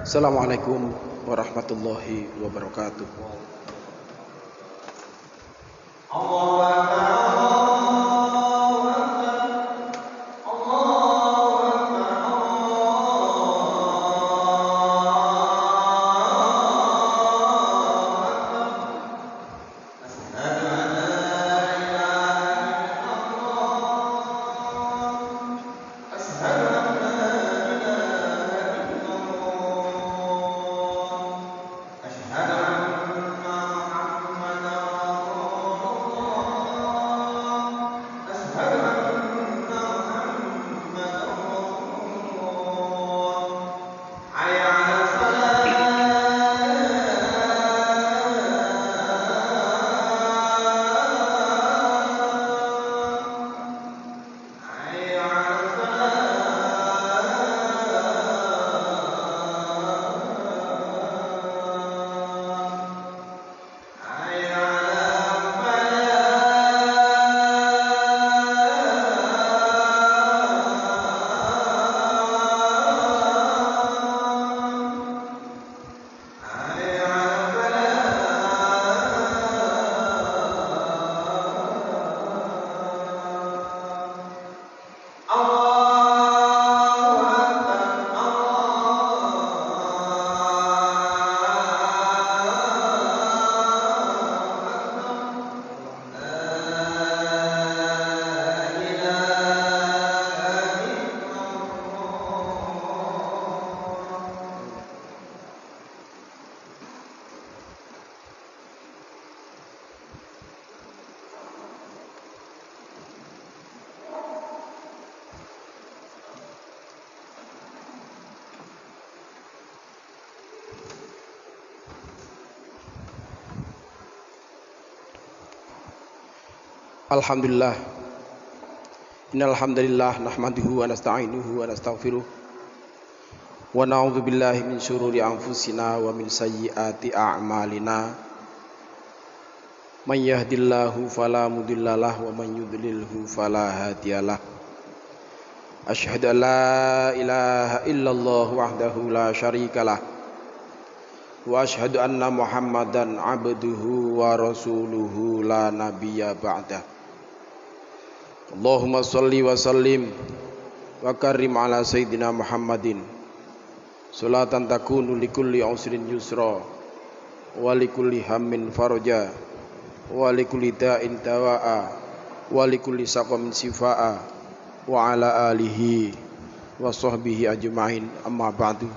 Assalamualaikum warahmatullahi wabarakatuh. Alhamdulillah. Innal hamdalillah nahmaduhu wa nasta'inuhu wa nastaghfiruh wa na'udzu billahi min syururi anfusina wa min sayyiati a'malina. May yahdihillahu fala mudhillalah wa man yudlilhu fala hadiyalah. Asyhadu an la ilaha illallah wahdahu la syarikalah wa asyhadu anna Muhammadan abduhu wa rasuluhu la nabiyya ba'dah. Allahumma salli wa sallim wa karim ala sayyidina Muhammadin salatan takunu likulli usrin yusra wa likulli hammin faraja wa likulli da'in dawa'a wa likulli saqamin shifaa'a wa ala alihi wa sahbihi ajma'in, amma ba'du.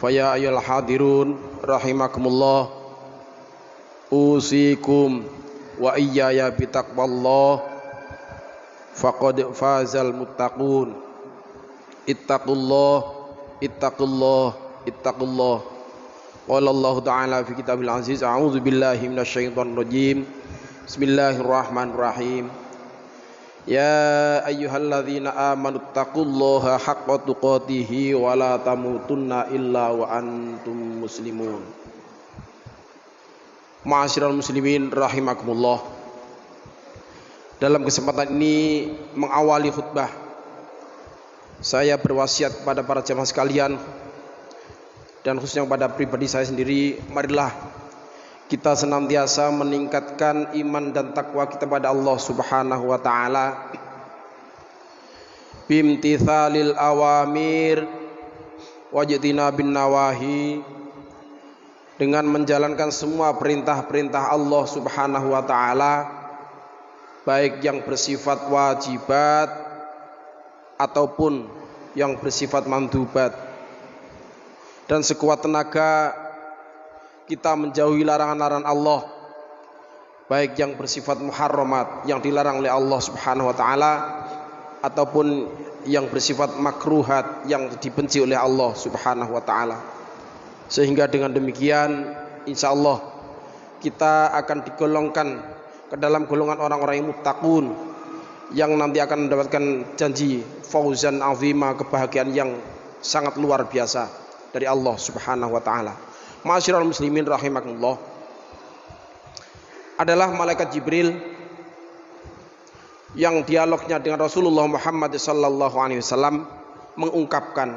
Faya ayyuhal hadirun rahimakumullah, usikum wa iyaya bitaqwallah faqad fazal muttaqun. Ittaqullah ittaqullah ittaqullah. Qala Allah ta'ala fi kitabil aziz, a'udzu billahi minasyaitonir rajim. Bismillahirrahmanirrahim. Ya ayyuhalladzina amanu taqullaha haqqa tuqatih wa la tamutunna illa wa antum muslimun. Ma'asyiral muslimin rahimakumullah. Dalam kesempatan ini mengawali khutbah, saya berwasiat kepada para jamaah sekalian dan khususnya kepada pribadi saya sendiri, marilah kita senantiasa meningkatkan iman dan takwa kita pada Allah Subhanahu wa taala bimtithalil awamir wajtinabin nawahi, dengan menjalankan semua perintah-perintah Allah Subhanahu wa taala, baik yang bersifat wajibat ataupun yang bersifat mandubat. Dan sekuat tenaga kita menjauhi larangan-larangan Allah, baik yang bersifat muharramat yang dilarang oleh Allah Subhanahu wa taala ataupun yang bersifat makruhat yang dibenci oleh Allah Subhanahu wa taala. Sehingga dengan demikian insyaallah kita akan digolongkan ke dalam golongan orang-orang yang muttaqun, yang nanti akan mendapatkan janji fauzan azima, kebahagiaan yang sangat luar biasa dari Allah Subhanahu wa taala. Ma'asyiral muslimin rahimakumullah, adalah malaikat Jibril yang dialognya dengan Rasulullah Muhammad sallallahu alaihi wasallam mengungkapkan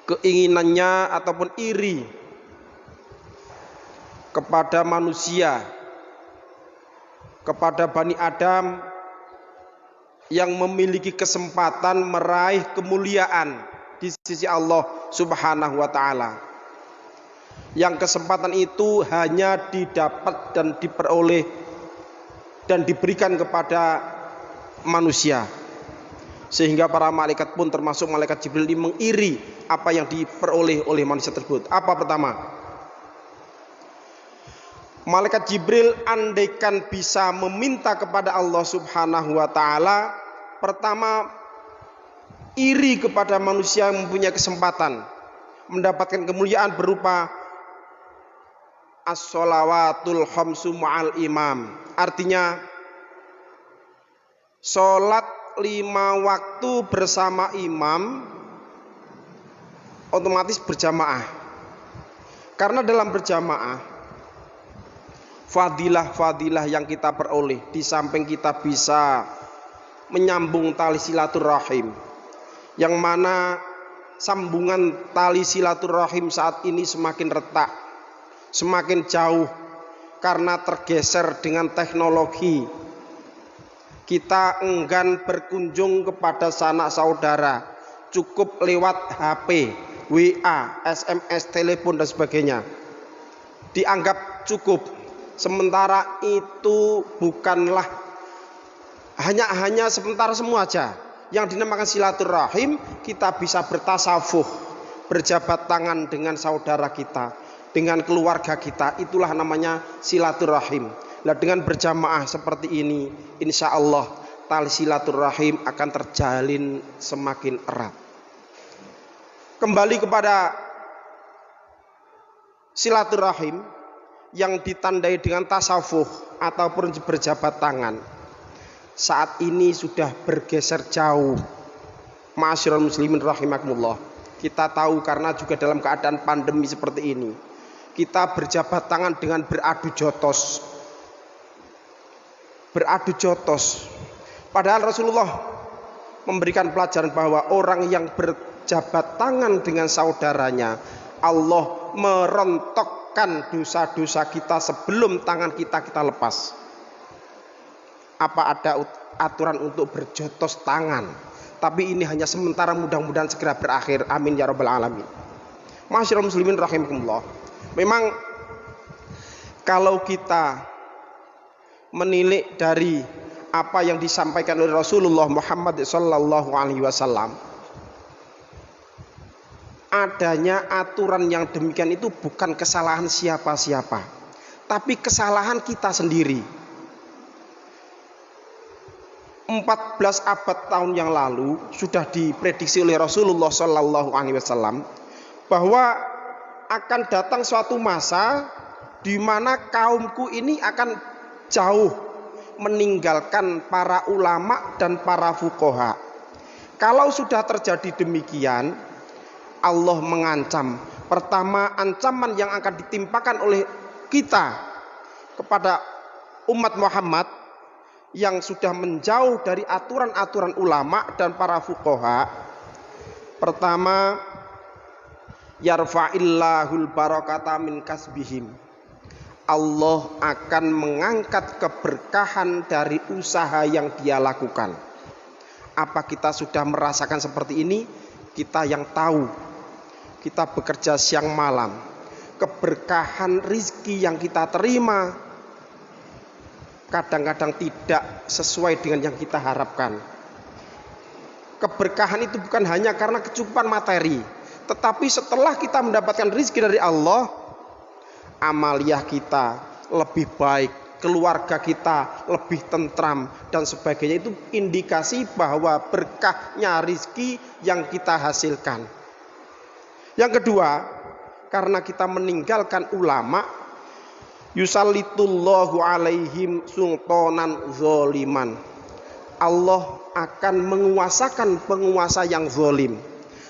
keinginannya ataupun iri kepada manusia, kepada Bani Adam yang memiliki kesempatan meraih kemuliaan di sisi Allah Subhanahu wa taala. Yang kesempatan itu hanya didapat dan diperoleh dan diberikan kepada manusia. Sehingga para malaikat pun termasuk malaikat Jibril ini mengiri apa yang diperoleh oleh manusia tersebut. Apa pertama? Malaikat Jibril andaikan bisa meminta kepada Allah Subhanahu wa taala, pertama iri kepada manusia yang mempunyai kesempatan mendapatkan kemuliaan berupa as-sholawatul khamsu ma'al imam. Artinya sholat 5 waktu bersama imam otomatis berjamaah. Karena dalam berjamaah fadilah-fadilah yang kita peroleh, di samping kita bisa menyambung tali silaturahim, yang mana sambungan tali silaturahim saat ini semakin retak, semakin jauh karena tergeser dengan teknologi. Kita enggan berkunjung kepada sanak saudara, cukup lewat HP, WA, SMS, telepon dan sebagainya. Dianggap cukup. Sementara itu bukanlah hanya sementara semua aja. Yang dinamakan silaturahim, kita bisa bertasafuh, berjabat tangan dengan saudara kita, dengan keluarga kita, itulah namanya silaturahim. Nah, dengan berjamaah seperti ini, insya Allah tali silaturahim akan terjalin semakin erat. Kembali kepada silaturahim yang ditandai dengan tasafuh ataupun berjabat tangan, saat ini sudah bergeser jauh. Ma'asyiral muslimin rahimakumullah, kita tahu karena juga dalam keadaan pandemi seperti ini, kita berjabat tangan dengan beradu jotos. Beradu jotos. Padahal Rasulullah memberikan pelajaran bahwa orang yang berjabat tangan dengan saudaranya, Allah merontokkan dosa-dosa kita sebelum tangan kita lepas. Apa ada aturan untuk berjotos tangan? Tapi ini hanya sementara, mudah-mudahan segera berakhir. Amin ya rabbal alamin. Ma'asyiral muslimin rahimakumullah, memang kalau kita menilik dari apa yang disampaikan oleh Rasulullah Muhammad sallallahu alaihi wasallam, adanya aturan yang demikian itu bukan kesalahan siapa-siapa, tapi kesalahan kita sendiri. 14 abad tahun yang lalu sudah diprediksi oleh Rasulullah sallallahu alaihi wasallam bahwa akan datang suatu masa di mana kaumku ini akan jauh meninggalkan para ulama dan para fuqaha. Kalau sudah terjadi demikian, Allah mengancam. Pertama, ancaman yang akan ditimpakan oleh kita kepada umat Muhammad yang sudah menjauh dari aturan-aturan ulama dan para fuqaha. Pertama, yarfa'illahul barakata min kasbihim. Allah akan mengangkat keberkahan dari usaha yang dia lakukan. Apa kita sudah merasakan seperti ini? Kita yang tahu, kita bekerja siang malam, keberkahan rizki yang kita terima kadang-kadang tidak sesuai dengan yang kita harapkan. Keberkahan itu bukan hanya karena kecukupan materi, tetapi setelah kita mendapatkan rizki dari Allah, amaliyah kita lebih baik, keluarga kita lebih tentram dan sebagainya. Itu indikasi bahwa berkahnya rizki yang kita hasilkan. Yang kedua, karena kita meninggalkan ulama, yusallitullahu alaihim sultanan zoliman. Allah akan menguasakan penguasa yang zolim.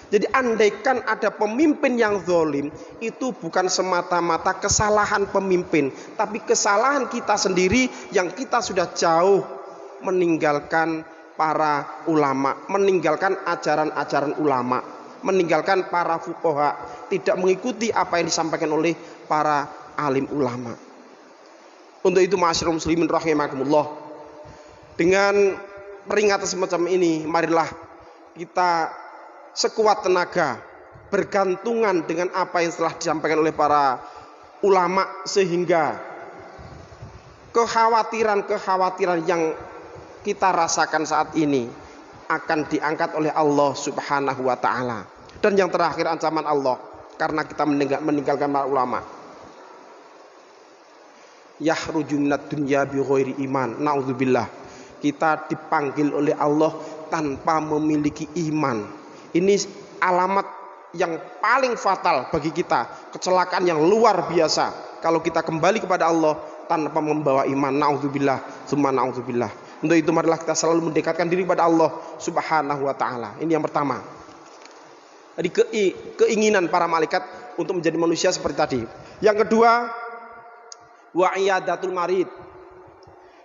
Jadi andaikan ada pemimpin yang zolim, itu bukan semata-mata kesalahan pemimpin, tapi kesalahan kita sendiri yang kita sudah jauh meninggalkan para ulama, meninggalkan ajaran-ajaran ulama, meninggalkan para fuqaha, tidak mengikuti apa yang disampaikan oleh para alim ulama. Untuk itu ma'asyiral muslimin rahimakumullah, dengan peringatan semacam ini, marilah kita sekuat tenaga bergantungan dengan apa yang telah disampaikan oleh para ulama, sehingga kekhawatiran yang kita rasakan saat ini akan diangkat oleh Allah Subhanahu wa ta'ala. Dan yang terakhir, ancaman Allah karena kita meninggalkan para ulama, yakhruju minad dunya bi ghairi iman. Naudzubillah, kita dipanggil oleh Allah tanpa memiliki iman. Ini alamat yang paling fatal bagi kita, kecelakaan yang luar biasa kalau kita kembali kepada Allah tanpa membawa iman. Naudzubillah, tsumma naudzubillah. Untuk itu marilah kita selalu mendekatkan diri kepada Allah Subhanahu wa ta'ala. Ini yang pertama. Jadi keinginan para malaikat untuk menjadi manusia seperti tadi. Yang kedua, wa iyadatul marid.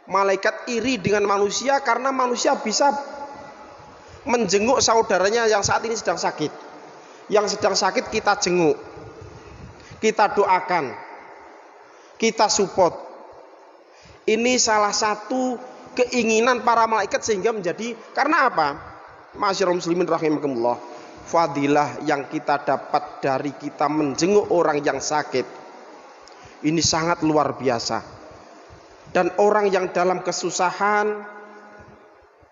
Malaikat iri dengan manusia karena manusia bisa menjenguk saudaranya yang saat ini sedang sakit. Yang sedang sakit kita jenguk, kita doakan, kita support. Ini salah satu keinginan para malaikat sehingga menjadi, karena apa? Ma'asyiral muslimin rahimakumullah, fadilah yang kita dapat dari kita menjenguk orang yang sakit ini sangat luar biasa. Dan orang yang dalam kesusahan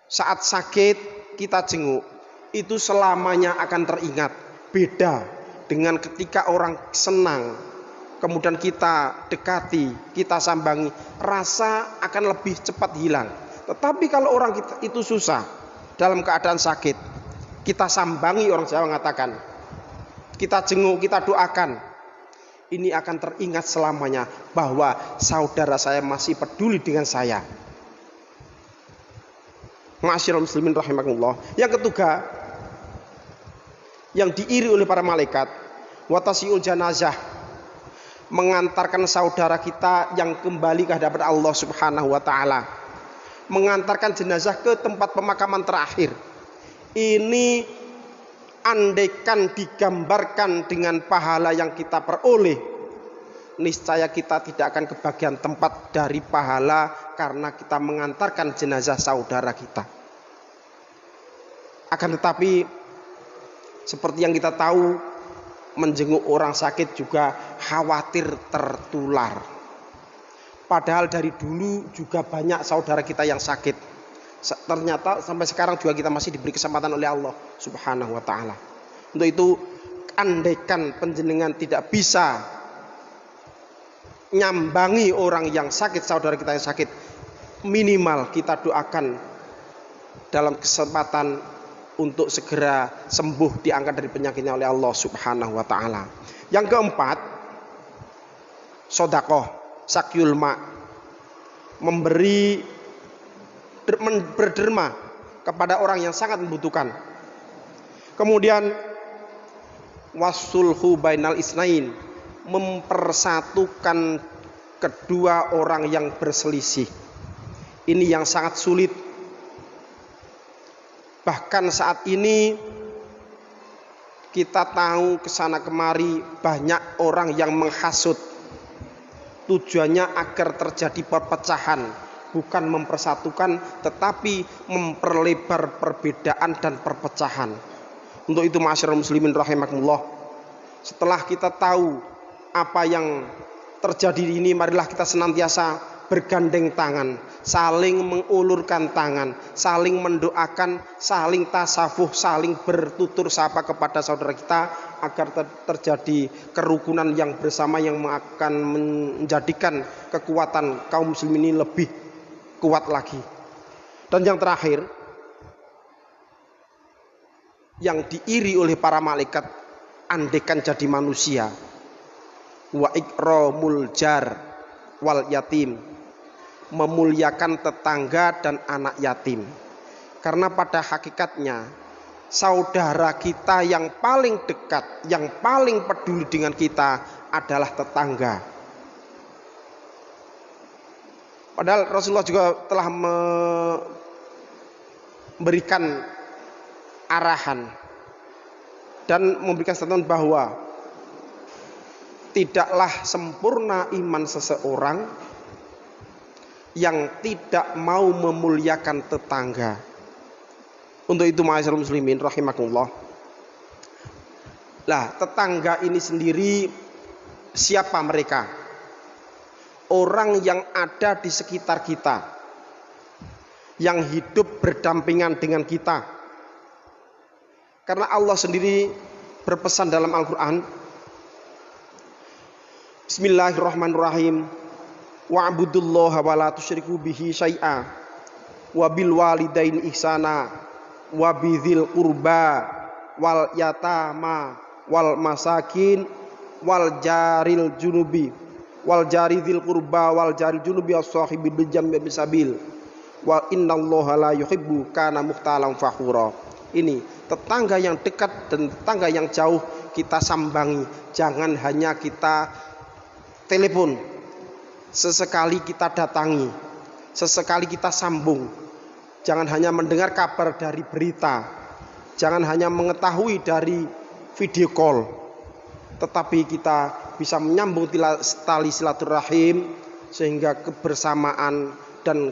saat sakit kita jenguk, itu selamanya akan teringat. Beda dengan ketika orang senang kemudian kita dekati, kita sambangi, rasa akan lebih cepat hilang. Tetapi kalau orang kita itu susah dalam keadaan sakit, kita sambangi, orang Jawa mengatakan, kita jenguk, kita doakan, ini akan teringat selamanya bahwa saudara saya masih peduli dengan saya. Ma'asyiral muslimin rahimakumullah. Yang ketiga, yang diiri oleh para malaikat, watasiul janazah, mengantarkan saudara kita yang kembali ke hadapan Allah Subhanahu wa ta'ala, mengantarkan jenazah ke tempat pemakaman terakhir. Ini andaikan digambarkan dengan pahala yang kita peroleh, niscaya kita tidak akan kebagian tempat dari pahala karena kita mengantarkan jenazah saudara kita. Akan tetapi seperti yang kita tahu, menjenguk orang sakit juga khawatir tertular. Padahal dari dulu juga banyak saudara kita yang sakit. Ternyata sampai sekarang juga kita masih diberi kesempatan oleh Allah Subhanahu wa ta'ala. Untuk itu, andaikan panjenengan tidak bisa nyambangi orang yang sakit, saudara kita yang sakit, minimal kita doakan dalam kesempatan untuk segera sembuh, diangkat dari penyakitnya oleh Allah Subhanahu wa ta'ala. Yang keempat, sedekah, sakyul ma, memberi, berderma kepada orang yang sangat membutuhkan. Kemudian wasulhu bainal isnain, mempersatukan kedua orang yang berselisih. Ini yang sangat sulit. Bahkan saat ini kita tahu kesana kemari banyak orang yang menghasut, tujuannya agar terjadi perpecahan, bukan mempersatukan tetapi memperlebar perbedaan dan perpecahan. Untuk itu ma'asyiral muslimin rahimakumullah, setelah kita tahu apa yang terjadi ini, marilah kita senantiasa bergandeng tangan, saling mengulurkan tangan, saling mendoakan, saling tasawuf, saling bertutur sapa kepada saudara kita agar terjadi kerukunan yang bersama yang akan menjadikan kekuatan kaum muslimin ini lebih kuat lagi. Dan yang terakhir, yang diiri oleh para malaikat andekan jadi manusia, wa ikramul jar wal yatim, memuliakan tetangga dan anak yatim. Karena pada hakikatnya saudara kita yang paling dekat, yang paling peduli dengan kita adalah tetangga. Padahal Rasulullah juga telah memberikan arahan dan memberikan statement bahwa tidaklah sempurna iman seseorang yang tidak mau memuliakan tetangga. Untuk itu ma'asyiral muslimin rahimakumullah. Lah, tetangga ini sendiri siapa mereka? Orang yang ada di sekitar kita, yang hidup berdampingan dengan kita. Karena Allah sendiri berpesan dalam Al-Quran, Bismillahirrahmanirrahim, wa'budullaha wa la tusyriku bihi syai'a wa bil walidaini ihsana wa bidzil qurba wal yatama wal masakin wal jaril junubi wal jari dzil qurba wal jaril junubi as-sahibi bil jambi bisabil wa innallaha la yuhibbu kana mukhtalan fakhura. Ini tetangga yang dekat dan tetangga yang jauh kita sambangi. Jangan hanya kita telepon, sesekali kita datangi, sesekali kita sambung. Jangan hanya mendengar kabar dari berita, jangan hanya mengetahui dari video call, tetapi kita bisa menyambung tali silaturahim sehingga kebersamaan dan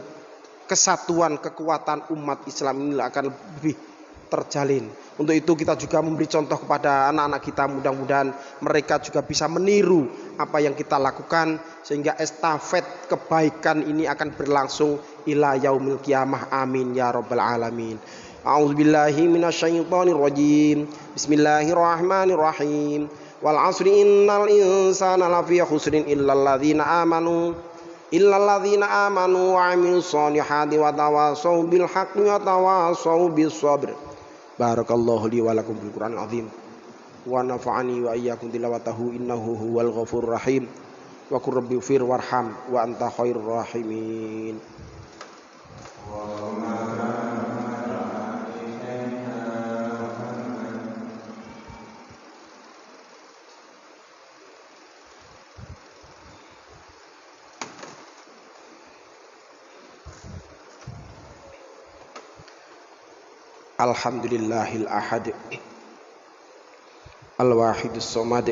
kesatuan kekuatan umat Islam ini akan lebih terjalin. Untuk itu kita juga memberi contoh kepada anak-anak kita, mudah-mudahan mereka juga bisa meniru apa yang kita lakukan sehingga estafet kebaikan ini akan berlangsung ila yaumil qiyamah. Amin ya rabbal alamin. A'udzubillahi minasyaitonir rajim. Bismillahirrahmanirrahim. Wal 'asri innal insana lafi khusrin illal ladzina amanu wa 'amilus solihati wa tawassaw bil haqqi wa tawassaw bis sabr. Barakallahu li wa lakum bil Qur'anil azim wa nafa'ani wa iyyakum tilawatahu innahu huwal ghafurur rahim wa qur rabbi fir warham wa anta khairur rahimin. Alhamdulillahil ahad al-wahidus somad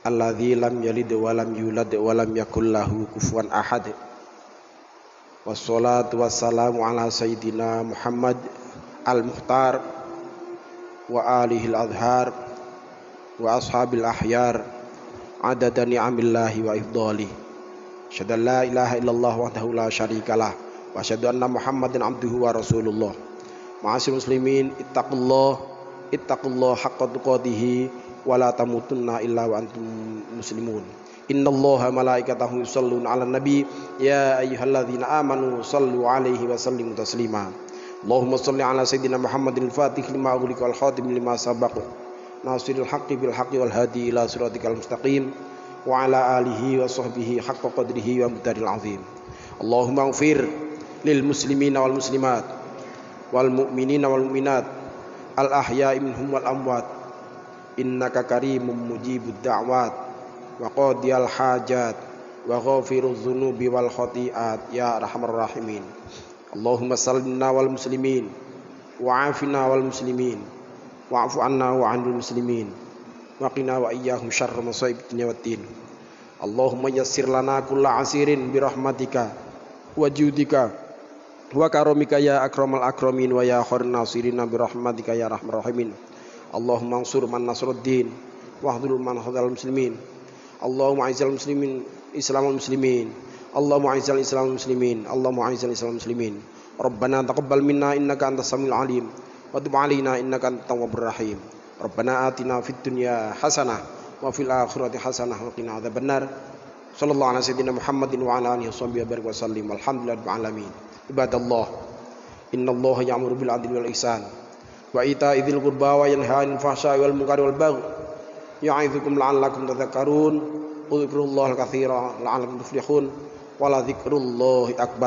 alladzi lam yalid wa lam yulad wa lam yakul lahu kufuwan ahad. Wassalatu wassalamu ala sayyidina Muhammad al-mukhtar wa alihi al-adhar wa ashabil ahyar adada ni'amillahi wa ifdali. Asyhadu an la ilaha illallah wahdahu la syarikalah wa asyhadu anna Muhammadan abduhu wa rasulullah. Ma'asyiral muslimin, ittaqullah haqqa tuqatih wa la tamutunna illa wa antum muslimun. Innallaha malaikatahu yusholluna 'alan nabi ya ayyuhalladzina amanu shallu 'alaihi wa sallimu taslima. Allahumma shalli 'ala sayyidina Muhammadil fatih lima ughliqa wal khatim lima sabaq nasiril haqqi bil haqqi wal hadi ila siratikal mustaqim wa 'ala alihi wa sahbihi haqqa qadrihi wa miqdaril 'azim. Allahumma ighfir lil muslimina wal muslimat wal mu'minina wal mu'minat al ahya'i minhum wal amwat innaka karimum mujibud da'wat wa qadiyal hajat wa ghafirudz dzunubi wal khati'at ya arhamar rahimin. Allahumma sallimna wal muslimin wa afina wal muslimin wa'fu anna wa 'anil muslimin wa qina wa iyyahum syarra masaib dunya waddin. Allahumma yassir lana kulla asirin bi rahmatika wa judika wa karomika ya akramal akramin wa ya khairan nasirina bi rahmatika ya arhamar rahimin. Allahumma ansur man nasruddin wa hdhur man khadhal muslimin. Allahumma a'izzal muslimin islamul muslimin Allahumma a'izzal Islam muslimin, Allahumma a'izzal Islam muslimin. Rabbana taqabbal minna innaka antas samiul alim wa tub 'alaina innaka antat tawwabur rahim. Rabbana atina fid dunya hasanah wa fil akhirati hasanah wa qina adzabannar. Sallallahu ala sayyidina Muhammadin wa ala alihi washabihi wa sallim. Alhamdulillahil alamin. Ibadallah, innallaha ya'muru bil 'adli wal ihsan wa ita'i dzil qurba wa yanha 'anil fahsya'i wal munkari wal baghi. Ya'idzukum la'allakum tadhakkarun. Udhkurullahal katsira la'allakum tuflihun. Wala dzikrullahi akbar.